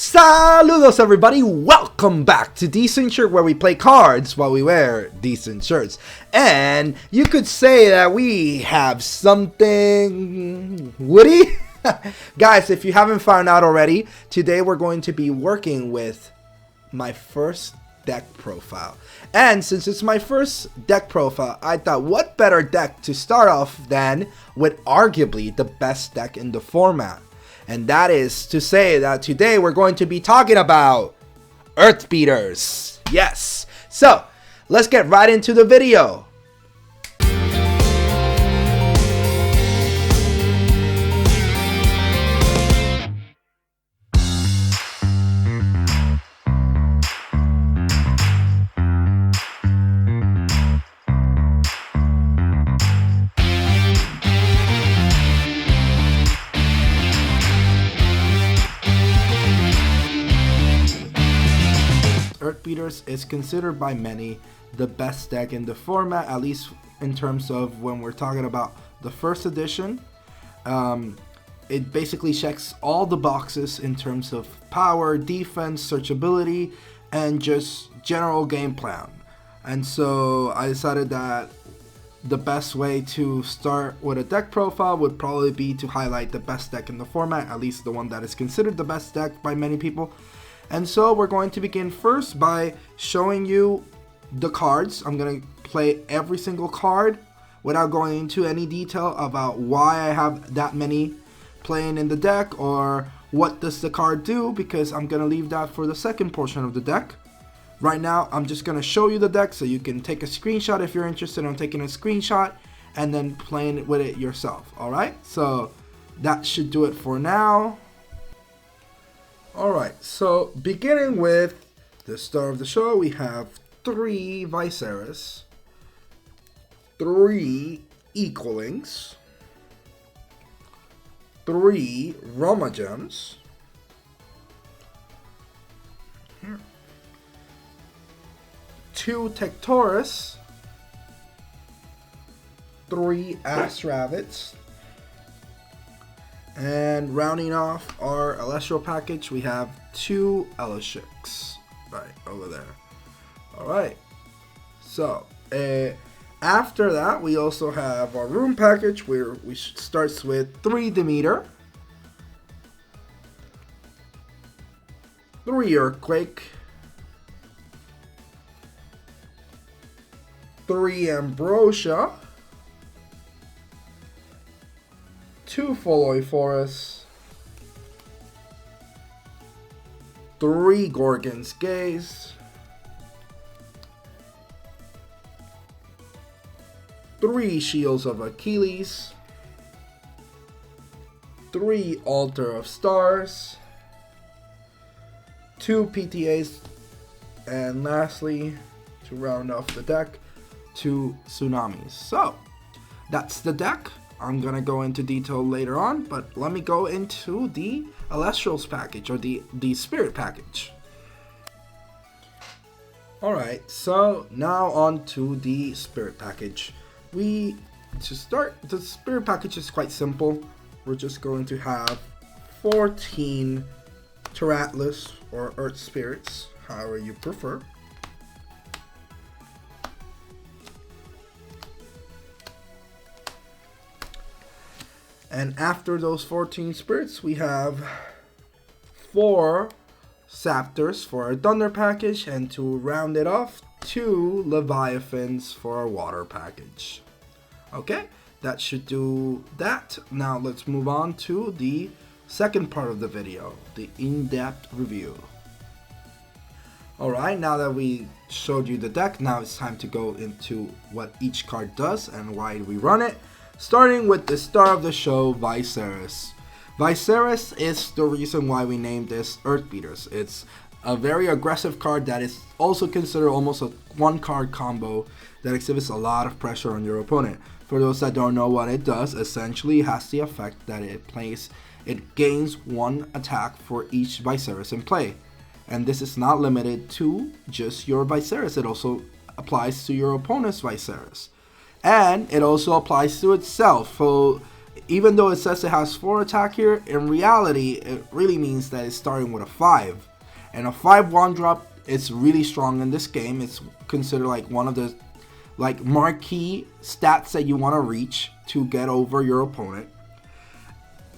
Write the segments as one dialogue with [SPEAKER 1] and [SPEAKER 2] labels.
[SPEAKER 1] Saludos everybody, welcome back to Decentshirt, where we play cards while we wear decent shirts. And you could say that we have something woody. Guys, if you haven't found out already, today we're going to be working with my first deck profile. And since it's my first deck profile, I thought what better deck to start off than with arguably the best deck in the format. And that is to say that today we're going to be talking about Earth Beaters. Yes. So let's get right into the video. Earth Beaters is considered by many the best deck in the format, at least in terms of when we're talking about the first edition. It basically checks all the boxes in terms of power, defense, searchability, and just general game plan. And so I decided that the best way to start with a deck profile would probably be to highlight the best deck in the format, at least the one that is considered the best deck by many people. And so we're going to begin first by showing you the cards. I'm going to play every single card without going into any detail about why I have that many playing in the deck or what does the card do, because I'm going to leave that for the second portion of the deck. Right now, I'm just going to show you the deck so you can take a screenshot if you're interested in taking a screenshot and then playing with it yourself. Alright, so that should do it for now. Alright, so beginning with the star of the show, we have 3 Vysceris, 3 Equalings, 3 Roma Gems, 2 Tectorus, 3 Astravits, and rounding off our Elestral package, we have 2 Elestrals right over there. Alright, so after that, we also have our room package where we starts with 3 Demeter, 3 Earthquake, 3 Ambrosia, 2 Foloi Forests, 3 Gorgon's Gaze, 3 Shields of Achilles, 3 Altar of Stars, 2 PTAs, and lastly, to round off the deck, 2 Tsunamis. So, that's the deck. I'm gonna go into detail later on, but let me go into the Elestrals package, or the Spirit package. Alright, so now on to the Spirit package. To start, the Spirit package is quite simple. We're just going to have 14 Terratlas, or Earth Spirits, however you prefer. And after those 14 spirits, we have 4 Saptors for our Thunder package, and to round it off, 2 Leviathans for our Water package. Okay, that should do that. Now let's move on to the second part of the video, the in-depth review. Alright, now that we showed you the deck, now it's time to go into what each card does and why we run it. Starting with the star of the show, Vysceris. Vysceris is the reason why we named this Earth Beaters. It's a very aggressive card that is also considered almost a one-card combo that exhibits a lot of pressure on your opponent. For those that don't know what it does, essentially it has the effect that it gains 1 attack for each Vysceris in play. And this is not limited to just your Vysceris, it also applies to your opponent's Vysceris. And it also applies to itself. So Even though it says it has 4 attack here, in reality, it really means that it's starting with a 5. And a 5 1-drop is really strong in this game. It's considered like one of the marquee stats that you want to reach to get over your opponent.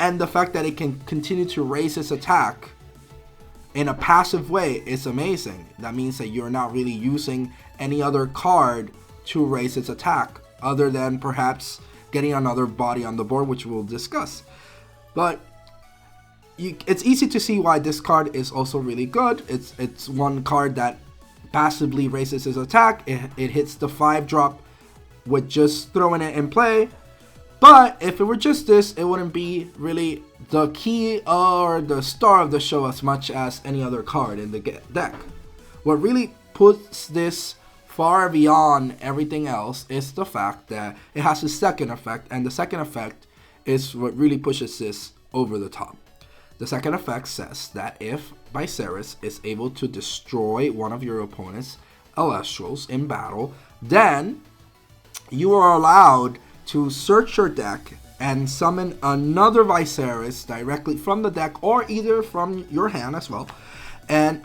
[SPEAKER 1] And the fact that it can continue to raise its attack in a passive way is amazing. That means that you're not really using any other card to raise its attack other than perhaps getting another body on the board, which we'll discuss. But it's easy to see why this card is also really good. It's one card that passively raises its attack. It hits the 5-drop with just throwing it in play. But if it were just this, it wouldn't be really the key or the star of the show as much as any other card in the deck. What really puts this far beyond everything else is the fact that it has a second effect, and the second effect is what really pushes this over the top. The second effect says that if Vysceris is able to destroy one of your opponent's Elestrals in battle, then you are allowed to search your deck and summon another Vysceris directly from the deck or either from your hand as well, and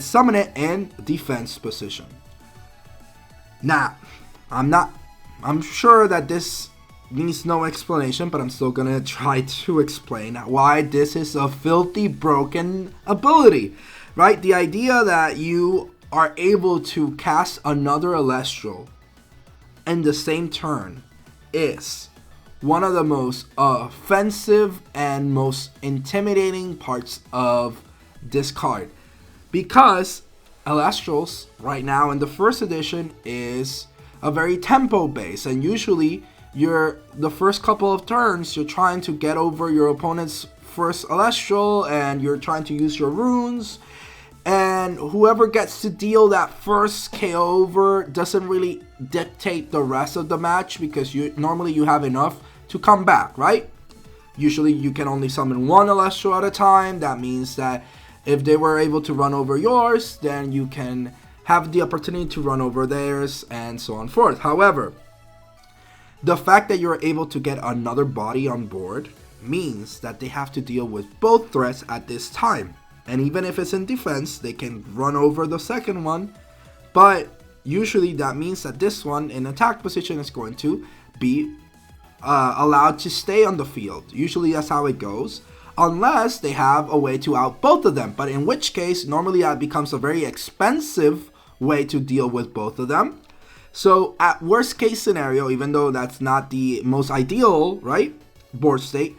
[SPEAKER 1] summon it in defense position. Now, I'm sure that this needs no explanation, but I'm still gonna try to explain why this is a filthy broken ability, right? The idea that you are able to cast another Elestral in the same turn is one of the most offensive and most intimidating parts of this card, because Elestrals right now in the first edition is a very tempo based, and usually the first couple of turns you're trying to get over your opponent's first Elestral and you're trying to use your runes, and whoever gets to deal that first KO over doesn't really dictate the rest of the match, because normally you have enough to come back, right? Usually you can only summon one Elestral at a time. That means that if they were able to run over yours, then you can have the opportunity to run over theirs, and so on and forth. However, the fact that you're able to get another body on board means that they have to deal with both threats at this time. And even if it's in defense, they can run over the second one. But usually that means that this one in attack position is going to be allowed to stay on the field. Usually that's how it goes, unless they have a way to out both of them. But in which case, normally that becomes a very expensive way to deal with both of them. So at worst case scenario, even though that's not the most ideal, right, board state,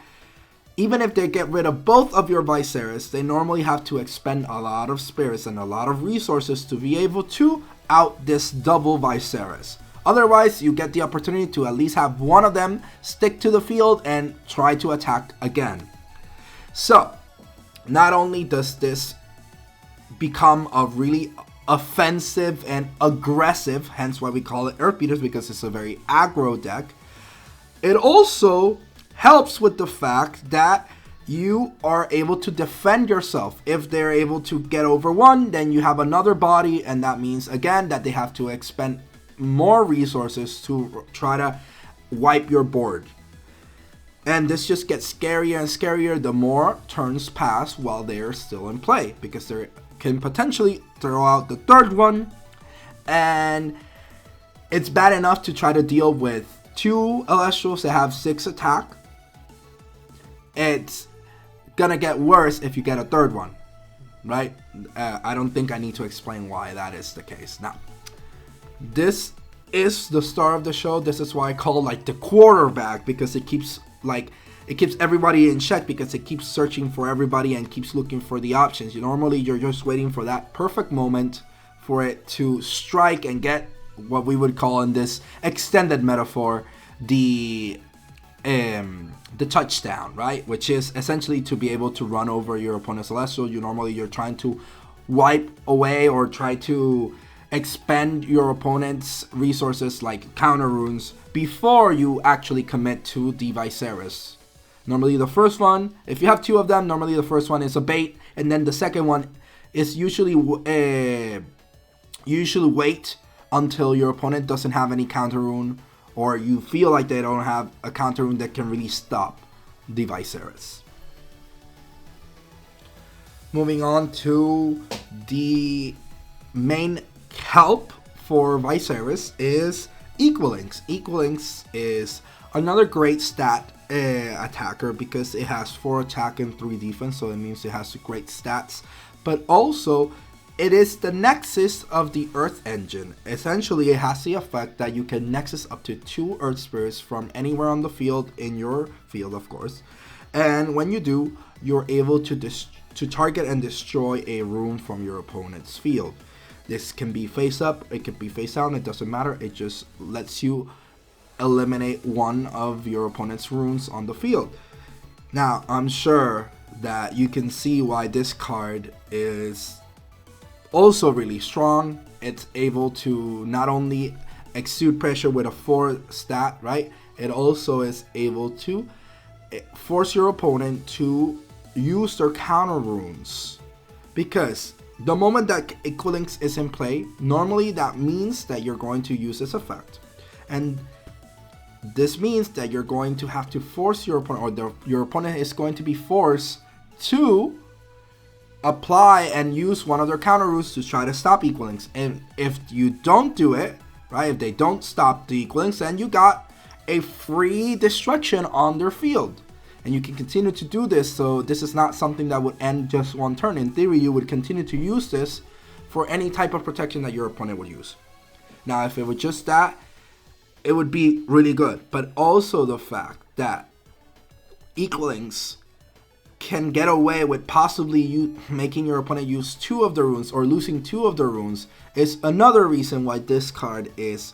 [SPEAKER 1] even if they get rid of both of your Vysceris, they normally have to expend a lot of spirits and a lot of resources to be able to out this double Vysceris. Otherwise, you get the opportunity to at least have one of them stick to the field and try to attack again. So, not only does this become a really offensive and aggressive, hence why we call it Earth Beaters, because it's a very aggro deck, it also helps with the fact that you are able to defend yourself. If they're able to get over one, then you have another body, and that means again that they have to expend more resources to try to wipe your board. And this just gets scarier and scarier the more turns pass while they're still in play, because they can potentially throw out the third one, and it's bad enough to try to deal with 2 Elestrals that have 6 attack. It's gonna get worse if you get a third one, right? I don't think I need to explain why that is the case. Now, this is the star of the show. This is why I call like the quarterback, because it keeps everybody in check, because it keeps searching for everybody and keeps looking for the options. Normally you're just waiting for that perfect moment for it to strike and get what we would call in this extended metaphor the touchdown, right? Which is essentially to be able to run over your opponent's Celestial. You're trying to wipe away or try to expend your opponent's resources like counter runes before you actually commit to the Vysceris. Normally the first one, if you have 2 of them, normally the first one is a bait, and then the second one is usually wait until your opponent doesn't have any counter rune or you feel like they don't have a counter rune that can really stop the Vysceris. Moving on to the main help for Vysceris is Equalinks. Equalinks is another great stat attacker because it has 4 attack and 3 defense, so it means it has great stats. But also, it is the Nexus of the Earth engine. Essentially, it has the effect that you can Nexus up to 2 Earth Spirits from anywhere on the field, in your field of course. And when you do, you're able to target and destroy a rune from your opponent's field. This can be face up, it can be face down, it doesn't matter. It just lets you eliminate one of your opponent's runes on the field. Now, I'm sure that you can see why this card is also really strong. It's able to not only exude pressure with a 4 stat, right? It also is able to force your opponent to use their counter runes, because the moment that Equalinks is in play, normally that means that you're going to use this effect, and this means that you're going to have to force your opponent, or your opponent is going to be forced to apply and use one of their counter runes to try to stop Equalinks. And if you don't do it, right, if they don't stop the Equalinks, then you got a free destruction on their field. And you can continue to do this, so this is not something that would end just one turn. In theory, you would continue to use this for any type of protection that your opponent would use. Now, if it was just that, it would be really good. But also the fact that Equalinks can get away with possibly you making your opponent use 2 of the runes or losing 2 of the runes is another reason why this card is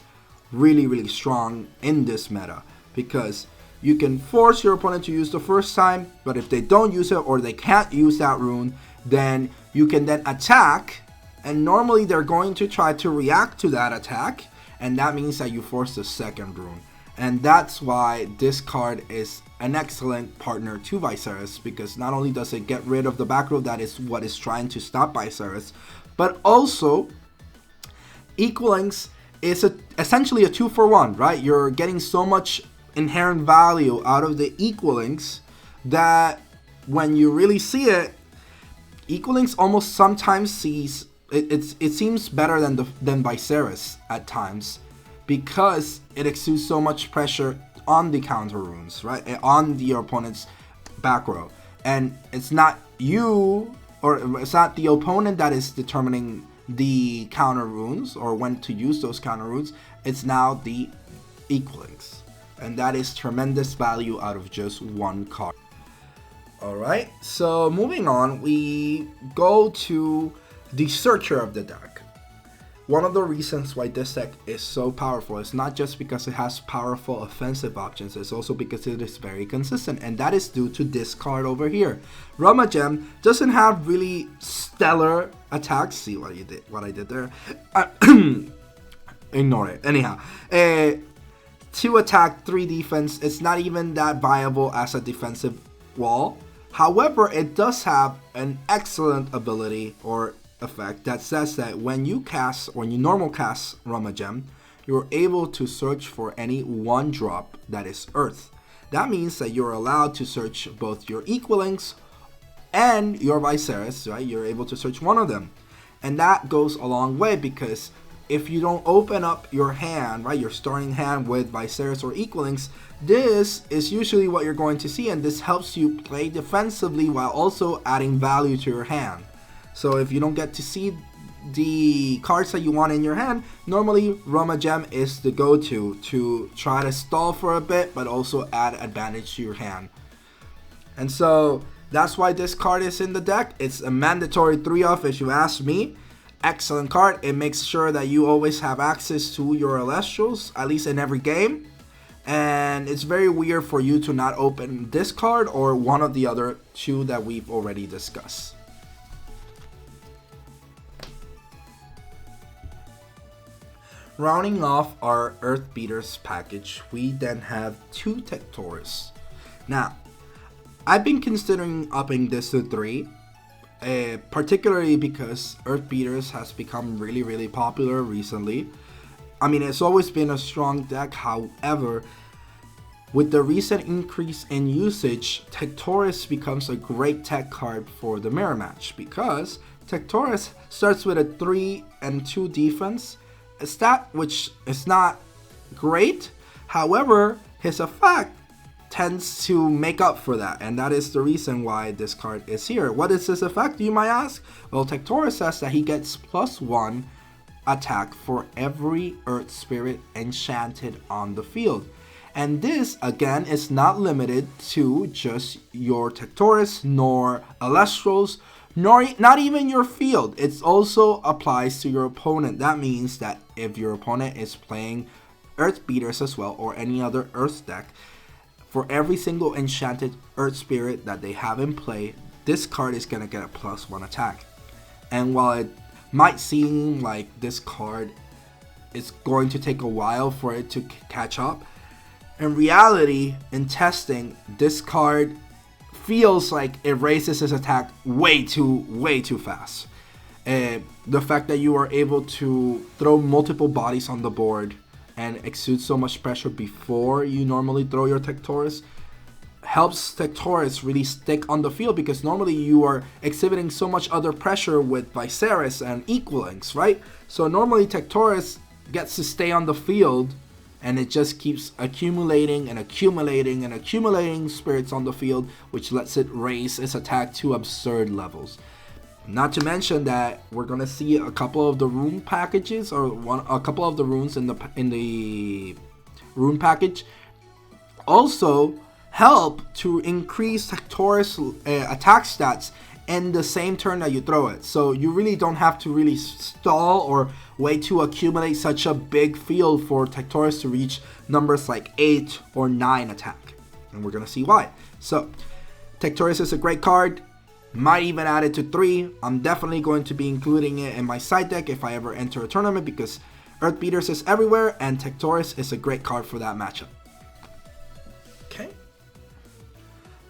[SPEAKER 1] really, really strong in this meta. Because you can force your opponent to use the first time, but if they don't use it or they can't use that rune, then you can then attack, and normally they're going to try to react to that attack, and that means that you force the second rune. And that's why this card is an excellent partner to Vysceris, because not only does it get rid of the back row that is what is trying to stop Vysceris, but also Equalinks is essentially a 2-for-1, right? You're getting so much inherent value out of the Equalinks that when you really see it, Equalinks almost sometimes sees it seems better than Vysceris at times, because it exudes so much pressure on the counter runes, right, on your opponent's back row. And it's not you, or it's not the opponent that is determining the counter runes or when to use those counter runes. It's now the Equalinks. And that is tremendous value out of just one card. Alright, so moving on, we go to the Searcher of the deck. One of the reasons why this deck is so powerful is not just because it has powerful offensive options, it's also because it is very consistent, and that is due to this card over here. Ramagem doesn't have really stellar attacks. See what I did there? Ignore it. Anyhow, 2 attack, 3 defense. It's not even that viable as a defensive wall. However, it does have an excellent ability or effect that says that when you normal cast Ramagem, you're able to search for any 1-drop that is Earth. That means that you're allowed to search both your Equalinks and your Vysceris, right? You're able to search one of them. And that goes a long way, because if you don't open up your hand, right, your starting hand with Vysceris or Equalinks, this is usually what you're going to see, and this helps you play defensively while also adding value to your hand. So if you don't get to see the cards that you want in your hand, normally Ramagem is the go-to to try to stall for a bit, but also add advantage to your hand. And so that's why this card is in the deck. It's a mandatory 3-off if you ask me. Excellent card. It makes sure that you always have access to your Elestrals, at least in every game. And it's very weird for you to not open this card or one of the other 2 that we've already discussed. Rounding off our Earth Beaters package, we then have 2 Tectorus. Now, I've been considering upping this to 3, particularly because Earth Beaters has become really, really popular recently. I mean, it's always been a strong deck. However, with the recent increase in usage, Tectorus becomes a great tech card for the mirror match, because Tectorus starts with a 3 and 2 defense, a stat which is not great. However, his effect tends to make up for that, and that is the reason why this card is here. What is his effect, you might ask? Well, Tectorus says that he gets +1 attack for every Earth Spirit enchanted on the field. And this, again, is not limited to just your Tectorus, nor Elestrals, nor not even your field. It also applies to your opponent. That means that if your opponent is playing Earth Beaters as well, or any other Earth deck, for every single enchanted Earth Spirit that they have in play, this card is going to get a +1 attack. And while it might seem like this card is going to take a while for it to catch up, in reality, in testing, this card feels like it raises its attack way too fast. The fact that you are able to throw multiple bodies on the board and exude so much pressure before you normally throw your Tectorus helps Tectorus really stick on the field, because normally you are exhibiting so much other pressure with Vysceris and Equalings, right? So normally Tectorus gets to stay on the field, and it just keeps accumulating and accumulating and accumulating spirits on the field, which lets it raise its attack to absurd levels. Not to mention that we're gonna see a couple of the rune packages, or a couple of the runes in the rune package also help to increase Tectorus attack stats in the same turn that you throw it. So you really don't have to really stall or wait to accumulate such a big field for Tectorus to reach numbers like 8 or 9 attack. And we're gonna see why. So Tectorus is a great card. Might even add it to 3. I'm definitely going to be including it in my side deck if I ever enter a tournament, because Earth Beaters is everywhere and Tectorus is a great card for that matchup. Okay.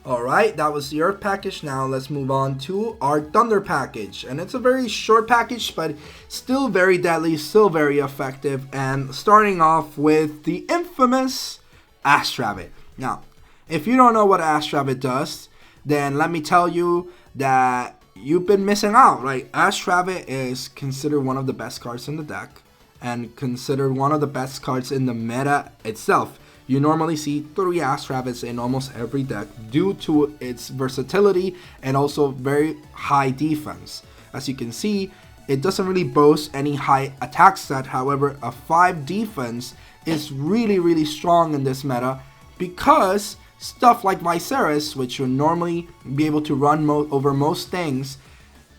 [SPEAKER 1] Alright, that was the Earth package. Now let's move on to our Thunder package. And it's a very short package, but still very deadly, still very effective. And starting off with the infamous Astrabbit. Now, if you don't know what Astrabbit does, then let me tell you that you've been missing out, right? Astrabbit is considered one of the best cards in the deck, and considered one of the best cards in the meta itself. You normally see 3 Astrabbits in almost every deck due to its versatility and also very high defense. As you can see, it doesn't really boast any high attack stat. However, a 5 defense is really strong in this meta, because stuff like Vysceris, which you'll normally be able to run over most things,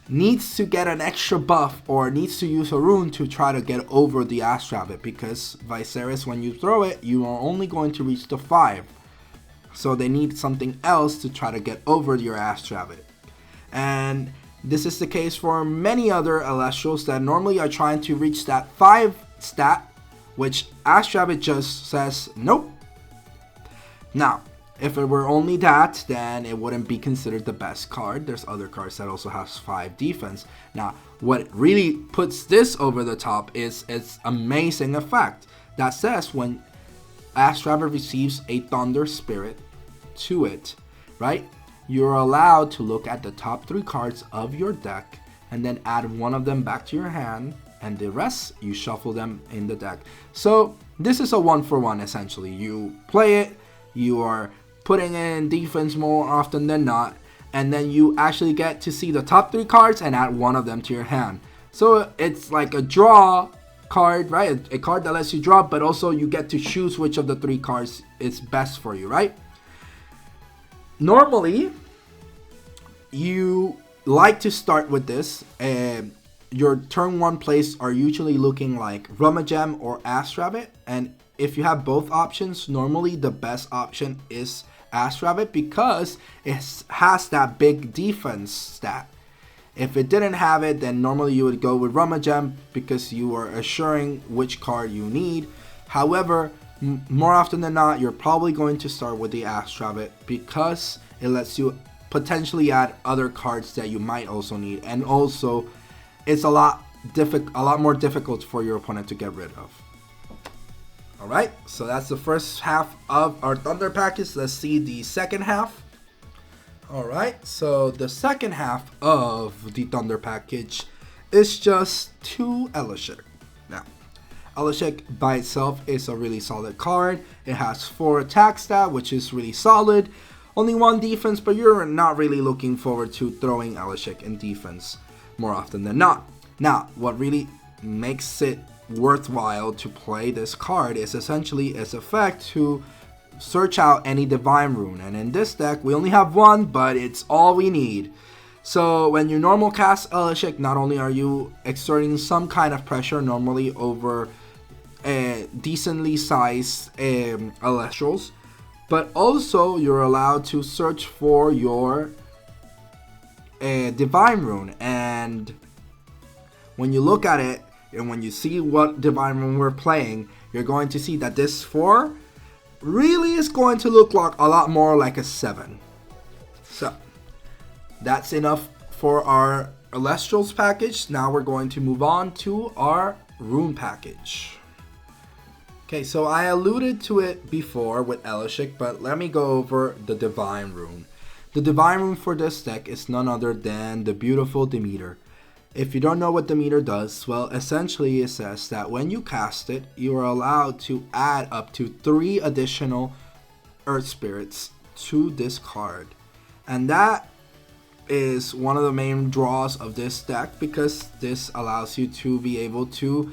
[SPEAKER 1] needs to get an extra buff or needs to use a rune to try to get over the Astrabbit, because Vysceris, when you throw it, you are only going to reach the 5. So they need something else to try to get over your Astrabbit. And this is the case for many other Elestrals that normally are trying to reach that 5 stat, which Astrabbit just says nope. Now, if it were only that, then it wouldn't be considered the best card. There's other cards that also has 5 defense. Now, what really puts this over the top is its amazing effect. That says when Astrabbit receives a Thunder Spirit to it, right? You're allowed to look at the top 3 cards of your deck and then add one of them back to your hand, and the rest, you shuffle them in the deck. So this is a 1-for-1 essentially. You play it, you are putting in defense more often than not, and then you actually get to see the top 3 cards and add one of them to your hand. So it's like a draw card, right? A card that lets you draw, but also you get to choose which of the 3 cards is best for you, right? Normally, you like to start with this. Your turn 1 plays are usually looking like Rummagem or Astrabbit, and if you have both options, normally the best option is Astrabbit, because it has that big defense stat. If it didn't have it, then normally you would go with Rummagem, because you are assuring which card you need. However, more often than not, you're probably going to start with the Astrabbit, because it lets you potentially add other cards that you might also need, and also it's a lot more difficult for your opponent to get rid of. Alright, so that's the first half of our Thunder package. Let's see the second half. Alright, so the second half of the Thunder package is just 2 Elestrals. Now, Elestrals by itself is a really solid card. It has 4 attack stat, which is really solid. Only 1 defense, but you're not really looking forward to throwing Elestrals in defense more often than not. Now, what really makes it worthwhile to play this card is essentially its effect to search out any divine rune, and in this deck we only have 1, but it's all we need. So when you normal cast Elestrals, not only are you exerting some kind of pressure normally over decently sized Elestrals, but also you're allowed to search for your divine rune, and when you look at it and when you see what divine rune we're playing, you're going to see that this 4 really is going to look like a lot more like a 7. So that's enough for our Elestrals package. Now we're going to move on to our rune package. Okay, so I alluded to it before with Elestrals, but let me go over the divine rune. The divine rune for this deck is none other than the beautiful Demeter. If you don't know what Demeter does, well, essentially it says that when you cast it, you are allowed to add up to 3 additional Earth Spirits to this card. And that is one of the main draws of this deck, because this allows you to be able to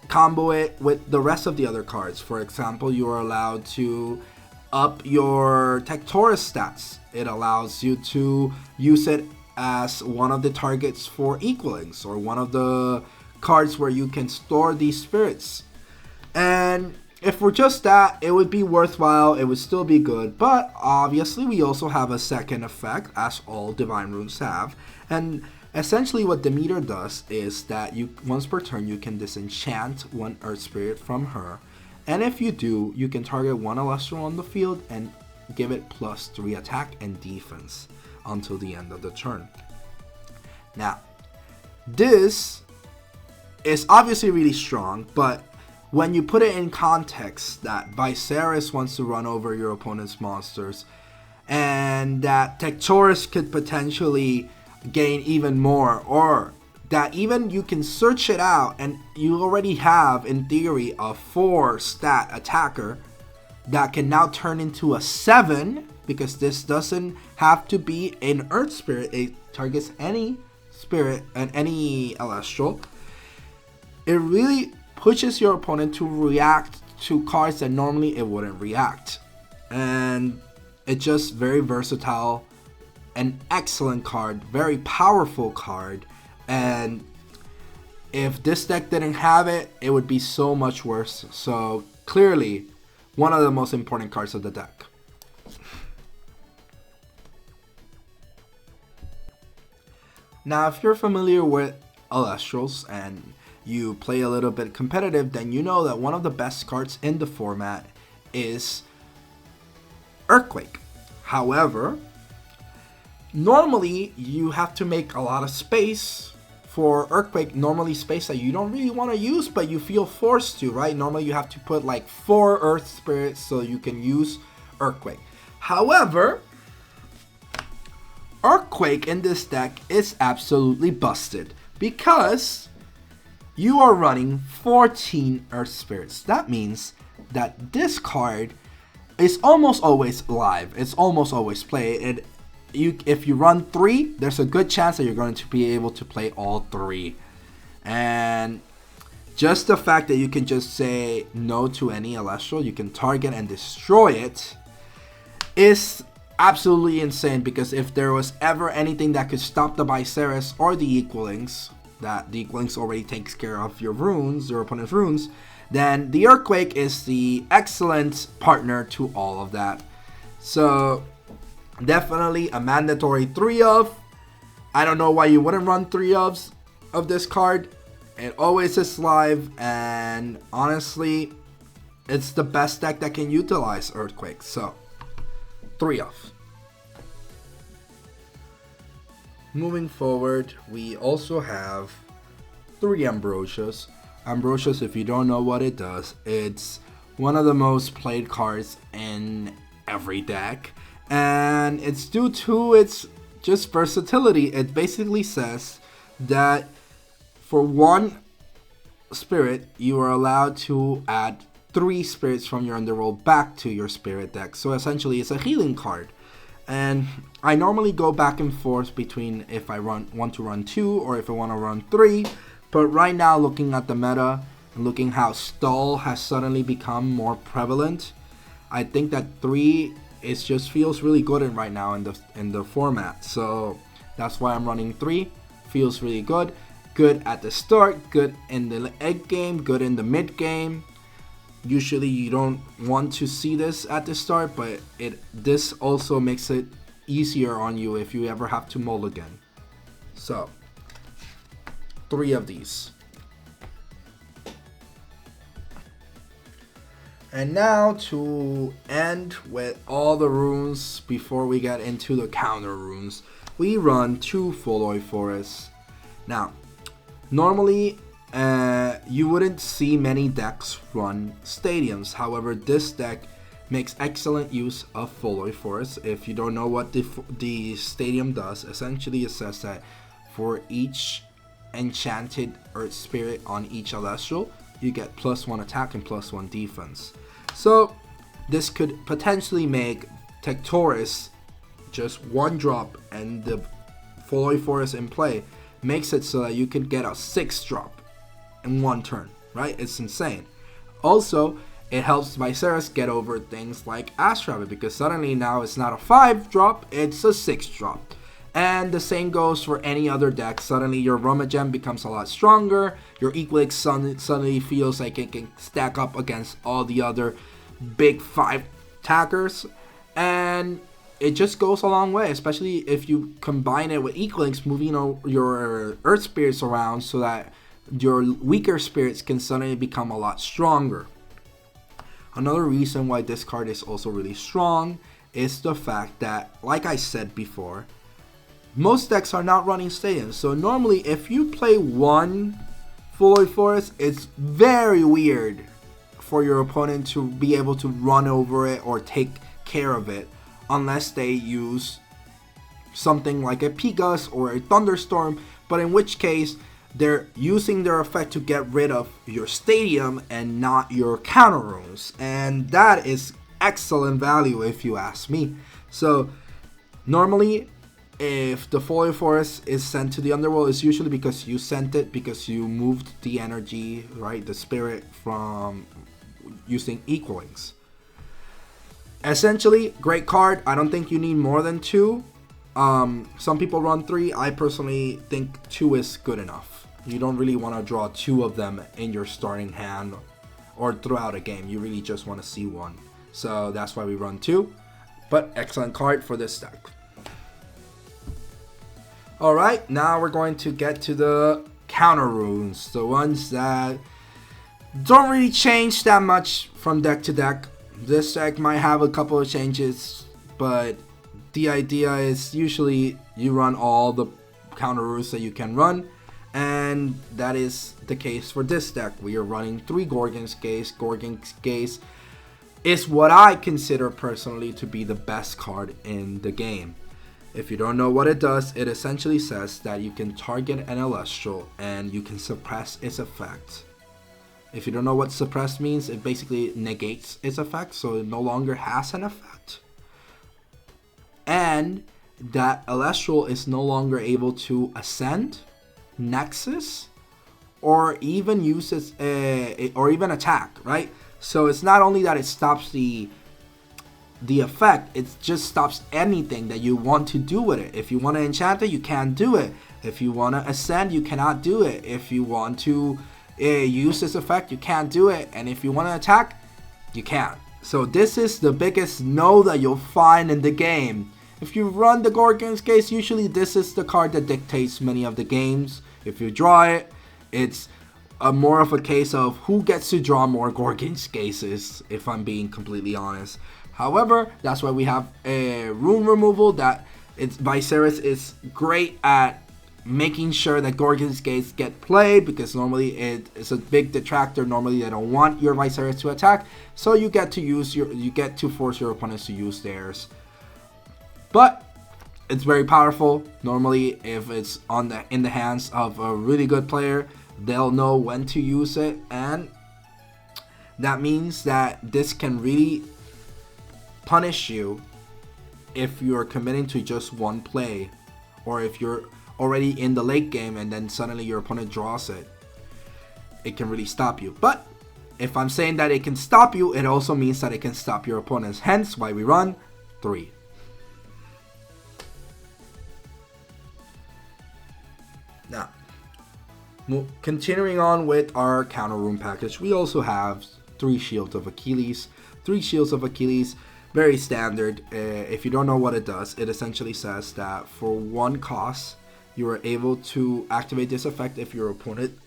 [SPEAKER 1] combo it with the rest of the other cards. For example, you are allowed to up your Tectorus stats. It allows you to use it as one of the targets for equalings, or one of the cards where you can store these spirits. And if we're just that, it would be worthwhile, it would still be good, but obviously we also have a second effect, as all divine runes have. And essentially what Demeter does is that you once per turn you can disenchant 1 Earth Spirit from her, and if you do, you can target 1 Elestral on the field and give it +3 attack and defense until the end of the turn. Now, this is obviously really strong, but when you put it in context that Vysceris wants to run over your opponent's monsters, and that Tectorus could potentially gain even more, or that even you can search it out and you already have, in theory, a 4 stat attacker that can now turn into a 7, because this doesn't have to be an Earth Spirit, it targets any spirit and any Elestral. It really pushes your opponent to react to cards that normally it wouldn't react, and it's just very versatile, an excellent card, very powerful card. And if this deck didn't have it, it would be so much worse. So clearly one of the most important cards of the deck. Now, if you're familiar with Elestrals and you play a little bit competitive, then you know that one of the best cards in the format is Earthquake. However, normally you have to make a lot of space for Earthquake, normally space that you don't really want to use, but you feel forced to, right? Normally you have to put like 4 Earth Spirits so you can use Earthquake. However, Earthquake in this deck is absolutely busted, because you are running 14 Earth Spirits. That means that this card is almost always live. It's almost always played. If you run 3, there's a good chance that you're going to be able to play all 3. And just the fact that you can just say no to any Elestral, you can target and destroy it, is absolutely insane. Because if there was ever anything that could stop the Vysceris or the Equalings, that the Equalings already takes care of your runes, your opponent's runes, then the Earthquake is the excellent partner to all of that. So definitely a mandatory 3 of. I don't know why you wouldn't run 3 of this card. It always is live, and honestly, it's the best deck that can utilize Earthquake. So 3 of. Moving forward, we also have 3 Ambrosias. Ambrosias, if you don't know what it does, it's one of the most played cards in every deck, and it's due to its just versatility. It basically says that for 1 spirit, you are allowed to add 3 spirits from your underworld back to your spirit deck. So essentially it's a healing card. And I normally go back and forth between if I want to run 2 or if I want to run 3. But right now, looking at the meta and looking how stall has suddenly become more prevalent, I think that 3 just feels really good right now in the format. So that's why I'm running 3. Feels really good. Good at the start, good in the late game, good in the mid game. Usually you don't want to see this at the start, but this also makes it easier on you if you ever have to mulligan. So 3 of these. And now to end with all the runes before we get into the counter runes, we run 2 Foloi Forests. Now, normally you wouldn't see many decks run stadiums. However, this deck makes excellent use of Foloi Forests. If you don't know what the stadium does, essentially it says that for each enchanted Earth Spirit on each Elestral, you get +1 attack and +1 defense. So this could potentially make Tectoris just 1 drop, and the Foloi Forest in play makes it so that you could get a 6 drop in 1 turn, right? It's insane. Also, it helps Vysceris get over things like Ash Rabbit, because suddenly now it's not a 5 drop, it's a 6 drop. And the same goes for any other deck. Suddenly your Rummagem becomes a lot stronger, your Equilix suddenly feels like it can stack up against all the other big 5 attackers, and it just goes a long way, especially if you combine it with Equilix, moving your Earth Spirits around so that your weaker spirits can suddenly become a lot stronger. Another reason why this card is also really strong is the fact that, like I said before, most decks are not running stadiums. So normally if you play 1 Foloi Forest, it's very weird for your opponent to be able to run over it or take care of it unless they use something like a Pegasus or a Thunderstorm, but in which case they're using their effect to get rid of your stadium and not your counter runes, and that is excellent value if you ask me. So normally if the Foloi Forest is sent to the underworld, it's usually because you sent it, because you moved the energy, right, the spirit, from using Equilings. Essentially, great card. I don't think you need more than 2. Some people run 3. I personally think 2 is good enough. You don't really want to draw 2 of them in your starting hand or throughout a game. You really just want to see 1. So that's why we run 2. But excellent card for this deck. Alright, now we're going to get to the counter runes. The ones that don't really change that much from deck to deck. This deck might have a couple of changes, but the idea is usually you run all the counter runes that you can run, and that is the case for this deck. We are running 3 Gorgon's Gaze. Gorgon's Gaze is what I consider personally to be the best card in the game. If you don't know what it does, it essentially says that you can target an Elestral and you can suppress its effect. If you don't know what suppress means, it basically negates its effect, so it no longer has an effect. And that Elestral is no longer able to ascend, Nexus, or even uses or even attack, right? So it's not only that it stops the effect, it just stops anything that you want to do with it. If you want to enchant it, you can't do it. If you want to ascend, you cannot do it. If you want to use this effect, you can't do it. And if you want to attack, you can't. So this is the biggest no that you'll find in the game. If you run the Gorgon's Gaze, usually this is the card that dictates many of the games. If you draw it, it's more of a case of who gets to draw more Gorgon's Gazes, if I'm being completely honest. However, that's why we have a rune removal that Vysceris is great at making sure that Gorgon's Gates get played, because normally it is a big detractor. Normally they don't want your Vysceris to attack, so you get to force your opponents to use theirs. But it's very powerful. Normally, if it's in the hands of a really good player, they'll know when to use it, and that means that this can really punish you if you're committing to just one play, or if you're already in the late game and then suddenly your opponent draws it. It can really stop you. But if I'm saying that it can stop you, it also means that it can stop your opponents. Hence why we run 3. Now, continuing on with our counter rune package, we also have 3 Shields of Achilles. 3 Shields of Achilles, very standard. If you don't know what it does, it essentially says that for 1 cost, you are able to activate this effect if your opponent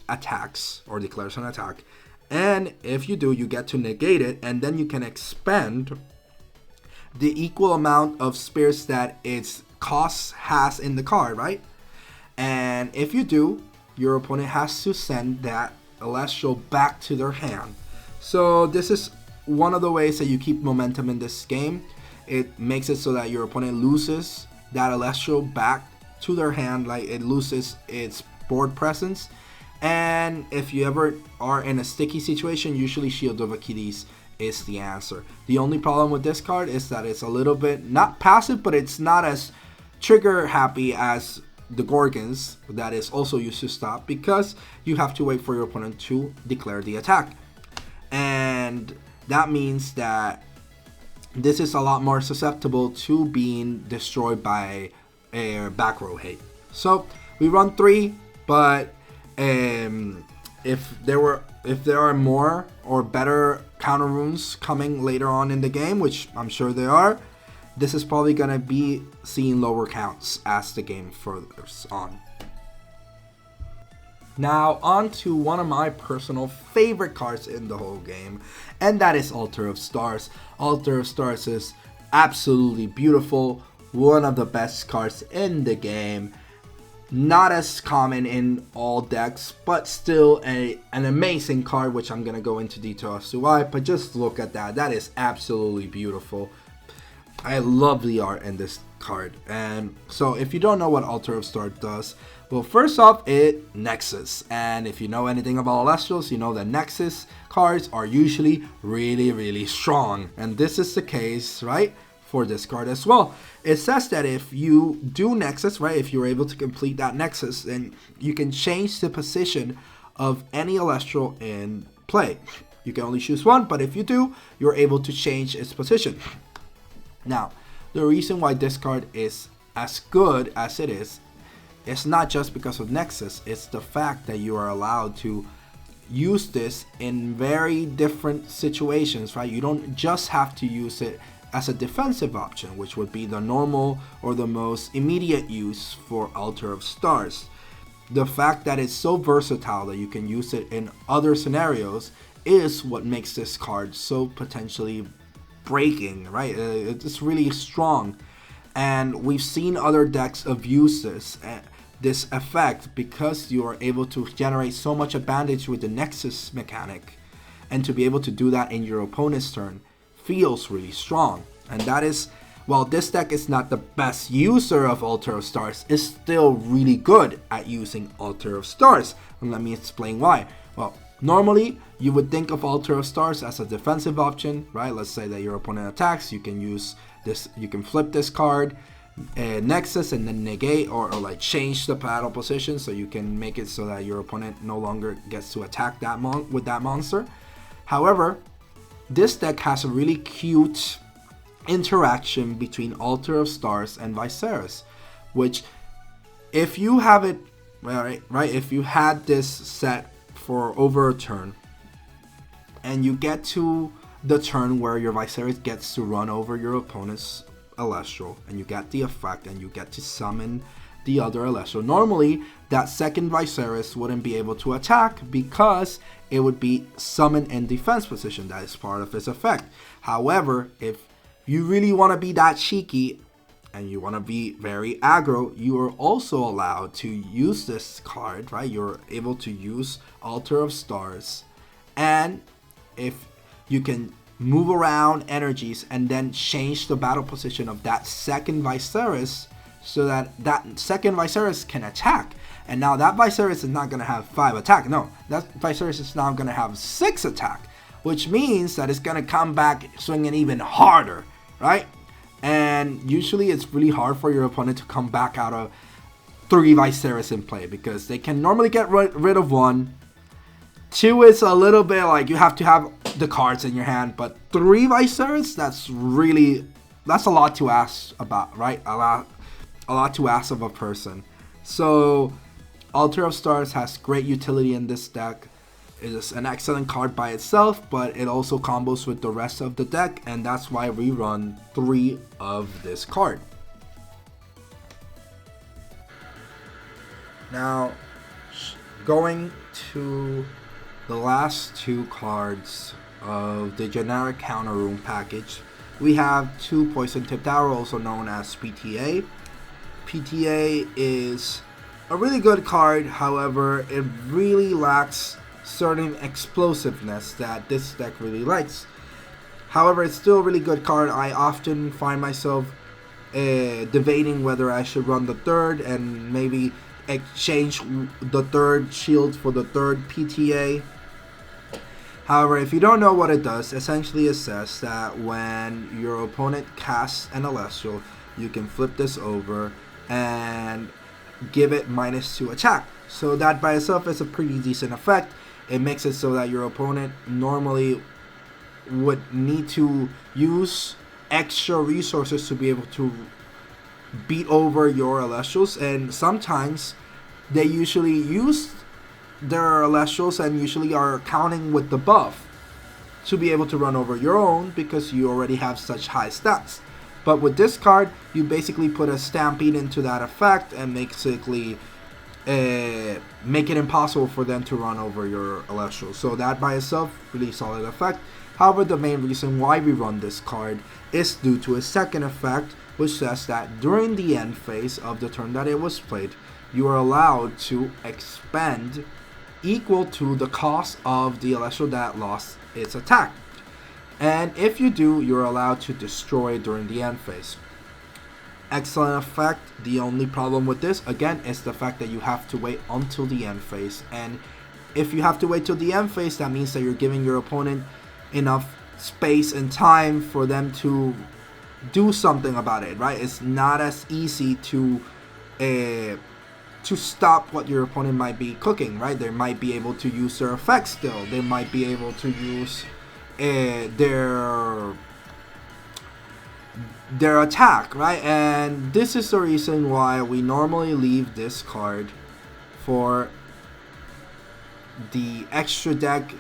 [SPEAKER 1] attacks or declares an attack. And if you do, you get to negate it, and then you can expend the equal amount of spirits that its cost has in the card, right? And if you do, your opponent has to send that Elestral back to their hand. So this is one of the ways that you keep momentum in this game. It makes it so that your opponent loses that Elestral back to their hand, like it loses its board presence. And if you ever are in a sticky situation, usually Shield of Achilles is the answer. The only problem with this card is that it's a little bit not passive, but it's not as trigger happy as the Gorgons that is also used to stop, because you have to wait for your opponent to declare the attack. And that means that this is a lot more susceptible to being destroyed by a back row hate. So we run 3, but if there are more or better counter runes coming later on in the game, which I'm sure there are, this is probably gonna be seeing lower counts as the game furthers on. Now on to one of my personal favorite cards in the whole game, and that is Altar of Stars. Altar of Stars is absolutely beautiful, one of the best cards in the game. Not as common in all decks, but still an amazing card, which I'm going to go into detail as to why. But just look at that. That is absolutely beautiful. I love the art in this card. And so if you don't know what Altar of Stars does, well, first off, it Nexus. And if you know anything about Elestrals, you know that Nexus cards are usually really, really strong. And this is the case, right, for this card as well. It says that if you do Nexus, right, if you're able to complete that Nexus, then you can change the position of any Elestral in play. You can only choose one, but if you do, you're able to change its position. Now, the reason why this card is as good as it is, it's not just because of Nexus, it's the fact that you are allowed to use this in very different situations, right? You don't just have to use it as a defensive option, which would be the normal or the most immediate use for Altar of Stars. The fact that it's so versatile that you can use it in other scenarios is what makes this card so potentially breaking, right? It's really strong, and we've seen other decks abuse this effect because you are able to generate so much advantage with the Nexus mechanic, and to be able to do that in your opponent's turn feels really strong. And that is, while this deck is not the best user of Altar of Stars, is still really good at using Altar of Stars. And let me explain why. Well, normally you would think of Altar of Stars as a defensive option, right? Let's say that your opponent attacks, you can use this, you can flip this card, Nexus, and then negate or like change the battle position, so you can make it so that your opponent no longer gets to attack that with that monster. However, this deck has a really cute interaction between Altar of Stars and Vysceris, which if you have it right, if you had this set for over a turn and you get to the turn where your Vysceris gets to run over your opponent's Elestral and you get the effect and you get to summon the other Elestral, normally that second Vysceris wouldn't be able to attack because it would be summoned in defense position. That is part of its effect. However, if you really want to be that cheeky and you want to be very aggro, you are also allowed to use this card, right? You're able to use Altar of Stars, and if you can move around energies and then change the battle position of that second Vysceris so that that second Vysceris can attack. And now that Vysceris is not going to have 5 attack. No, that Vysceris is now going to have 6 attack, which means that it's going to come back swinging even harder, right? And usually it's really hard for your opponent to come back out of 3 Vysceris in play, because they can normally get rid of 1. 2 is a little bit like you have to have the cards in your hand, but 3 Vysceris, that's a lot to ask about, right? A lot to ask of a person. So Altar of Stars has great utility in this deck. It is an excellent card by itself, but it also combos with the rest of the deck, and that's why we run 3 of this card. Now, going to the last 2 cards of the generic counter room package, we have 2 Poison Tipped Arrow, also known as PTA. PTA is a really good card, however, it really lacks certain explosiveness that this deck really likes. However, it's still a really good card. I often find myself debating whether I should run the 3rd and maybe exchange the 3rd shield for the 3rd PTA. However, if you don't know what it does, essentially it says that when your opponent casts an Elestial, you can flip this over and give it -2 attack. So that by itself is a pretty decent effect. It makes it so that your opponent normally would need to use extra resources to be able to beat over your Elestrals, and sometimes they usually use their Elestrals and usually are counting with the buff to be able to run over your own because you already have such high stats. But with this card, you basically put a Stampede into that effect and basically make it impossible for them to run over your Elestral. So that by itself, really solid effect. However, the main reason why we run this card is due to a second effect, which says that during the end phase of the turn that it was played, you are allowed to expend equal to the cost of the Elestral that lost its attack. And if you do, you're allowed to destroy during the end phase. Excellent effect. The only problem with this, again, is the fact that you have to wait until the end phase. And if you have to wait till the end phase, that means that you're giving your opponent enough space and time for them to do something about it, right? It's not as easy to stop what your opponent might be cooking, right? They might be able to use their effects still. They might be able to use their attack, right? And this is the reason why we normally leave this card for the extra deck,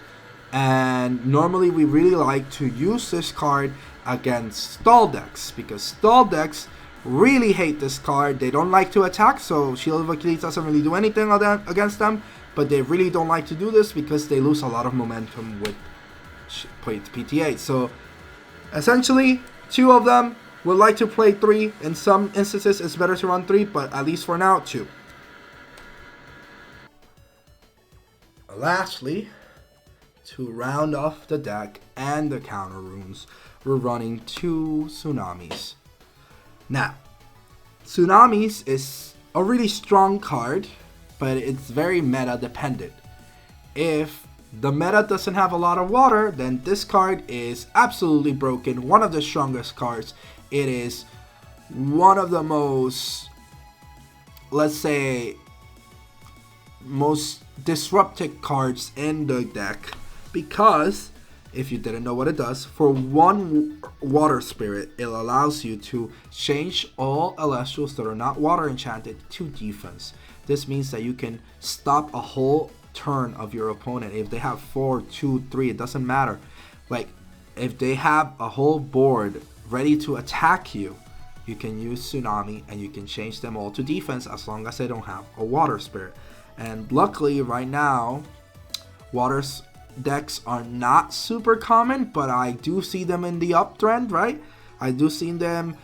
[SPEAKER 1] and normally we really like to use this card against stall decks, because stall decks really hate this card. They don't like to attack, so Shield of Achilles doesn't really do anything against them, but they really don't like to do this because they lose a lot of momentum with PTA. So essentially 2 of them would like to play 3. In some instances it's better to run 3, but at least for now 2. Lastly, to round off the deck and the counter runes, we're running 2 Tsunamis. Now, Tsunamis is a really strong card, but it's very meta dependent. If the meta doesn't have a lot of water, then this card is absolutely broken. One of the strongest cards. It is one of the most, let's say, most disruptive cards in the deck, because if you didn't know what it does, for 1 water spirit, it allows you to change all Elestrals that are not water enchanted to defense. This means that you can stop a whole turn of your opponent. If they have 4, 2, 3, it doesn't matter. Like, if they have a whole board ready to attack you, you can use Tsunami and you can change them all to defense as long as they don't have a water spirit. And luckily right now, water decks are not super common, but I do see them in the uptrend, right? I do see them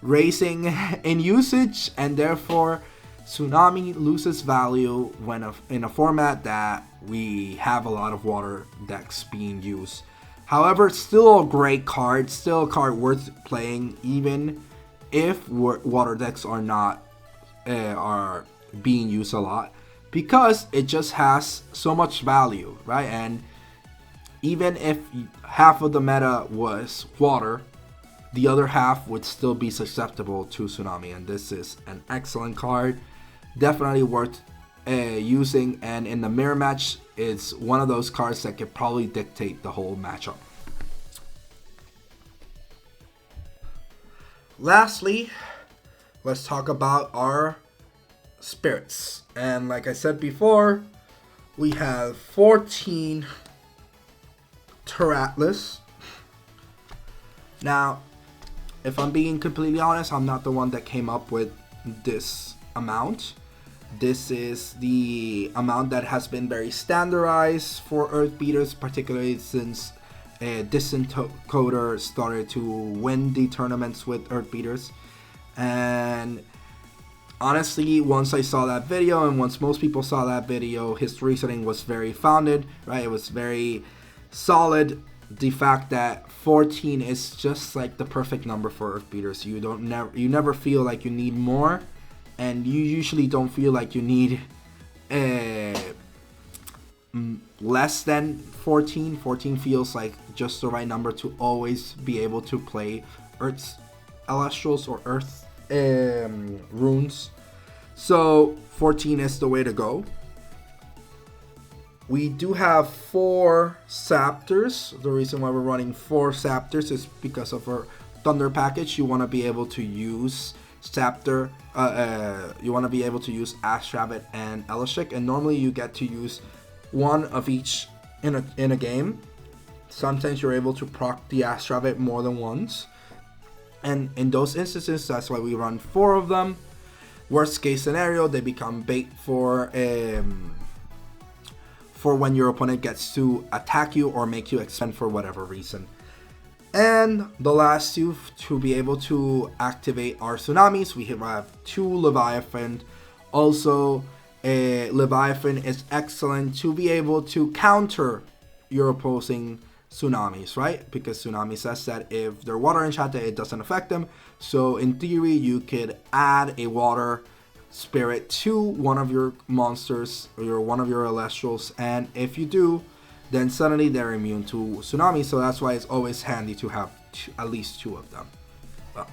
[SPEAKER 1] raising in usage, and therefore Tsunami loses value when in a format that we have a lot of water decks being used. However, it's still a great card, still a card worth playing, even if water decks are not are being used a lot, because it just has so much value, right? And even if half of the meta was water, the other half would still be susceptible to Tsunami, and this is an excellent card, definitely worth using, and in the mirror match, it's one of those cards that could probably dictate the whole matchup. Lastly, let's talk about our spirits, and like I said before, we have 14 Terratlas. Now, if I'm being completely honest, I'm not the one that came up with this amount. This is the amount that has been very standardized for Earth Beaters, particularly since Decentshirt started to win the tournaments with Earth Beaters. And honestly, once I saw that video, and once most people saw that video, his reasoning was very founded, right? It was very solid. The fact that 14 is just like the perfect number for Earth Beaters. You never feel like you need more, and you usually don't feel like you need less than 14. 14 feels like just the right number to always be able to play Earth's Elestrals or Earth runes. So 14 is the way to go. We do have 4 Scepters. The reason why we're running 4 Scepters is because of our Thunder package. You want to be able to use Scepter. You want to be able to use Ash Rabbit and Elestrals, and normally you get to use one of each in a game. Sometimes you're able to proc the Ash Rabbit more than once, and in those instances, that's why we run 4 of them. Worst case scenario, they become bait for when your opponent gets to attack you or make you expend for whatever reason. And the last 2 to be able to activate our Tsunamis, we have 2 Leviathan. Also, Leviathan is excellent to be able to counter your opposing Tsunamis, right? Because Tsunami says that if they're water enchanted, it doesn't affect them. So in theory, you could add a water spirit to one of your monsters or one of your Elestrals, and if you do, then suddenly they're immune to Tsunami. So that's why it's always handy to have at least 2 of them. Well.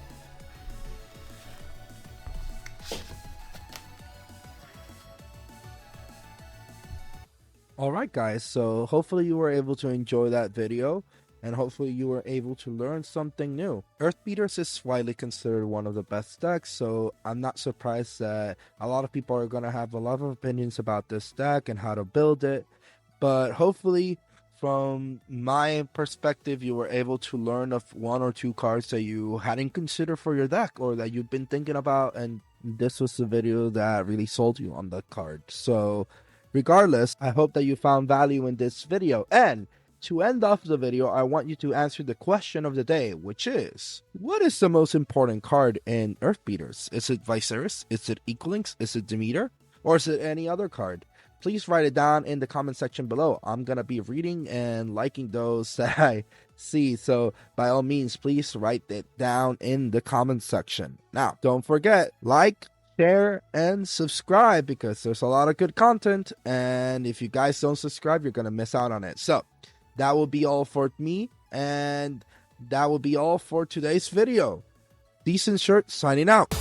[SPEAKER 1] Alright guys, so hopefully you were able to enjoy that video, and hopefully you were able to learn something new. Earth Beaters is widely considered one of the best decks, so I'm not surprised that a lot of people are going to have a lot of opinions about this deck and how to build it. But hopefully, from my perspective, you were able to learn of 1 or 2 cards that you hadn't considered for your deck, or that you've been thinking about, and this was the video that really sold you on the card. So regardless, I hope that you found value in this video, and to end off the video, I want you to answer the question of the day, which is, what is the most important card in Earth Beaters? Is it Vysceris? Is it Equalinx? Is it Demeter? Or is it any other card? Please write it down in the comment section below. I'm going to be reading and liking those that I see. So by all means, please write it down in the comment section. Now, don't forget, like, share, and subscribe, because there's a lot of good content. And if you guys don't subscribe, you're going to miss out on it. So that will be all for me, and that will be all for today's video. Decentshirt signing out.